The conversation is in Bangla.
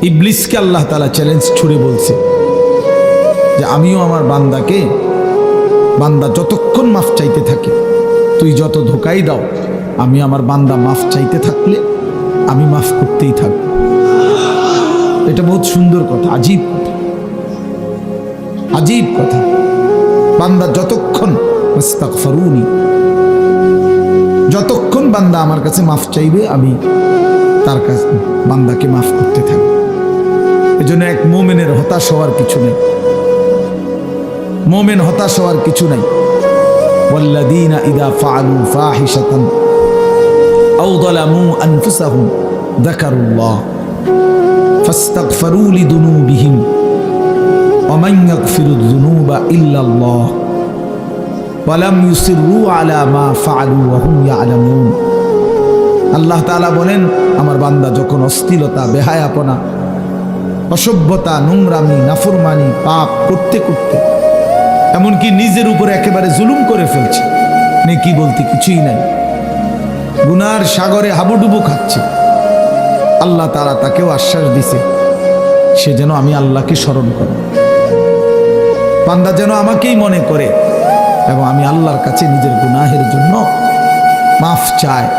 ইবলিসকে আল্লাহ তাআলা চ্যালেঞ্জ ছুড়ে বলছে যে আমিও আমার বান্দাকে, বান্দা যতক্ষণ মাফ চাইতে থাকে, তুই যত ধোকাই দাও, আমি আমার বান্দা মাফ চাইতে থাকলে আমি মাফ করতেই থাকব। এটা বহুত সুন্দর কথা, আজীব কথা, আজীব কথা। বান্দা যতক্ষণ আস্তাগফিরুনি, যতক্ষণ বান্দা আমার কাছে মাফ চাইবে আমি তার কাছে বান্দাকে মাফ করতে থাকব। এজন্য এক মুমিনের হতাশ হওয়ার কিছু নেই, মুমিন হতাশ হওয়ার কিছু নাই। ওয়াল্লাযীনা ইযা ফাআলু ফাহিশাতান আও যালামু আনফুসাহুম যাকারুল্লাহ ফাস্তাগফিরু লিযুনুবিহিম ওয়া মান ইয়াগফিরুয যুনুবা ইল্লাল্লাহ ওয়া লাম ইউসিররু আলা মা ফাআলু ওয়া হুম ইয়ালামুন। আল্লাহ তাআলা বলেন, আমার বান্দা যখন অশ্লীলতা, বেহায়াপনা, অসভ্যতা, নোংরামি, নাফরমানি, পাপ করতে করতে এমনকি নিজের উপরে একেবারে জুলুম করে ফেলছে, নেকি বলতে কিছুই নাই, গুনার সাগরে হাবুডুবু খাচ্ছে, আল্লাহ তাআলা তাকেও আশ্বাস দিছে সে যেন আমি আল্লাহকে স্মরণ করে, বান্দা যেন আমাকেই মনে করে এবং আমি আল্লাহর কাছে নিজের গুনাহের জন্য মাফ চায়।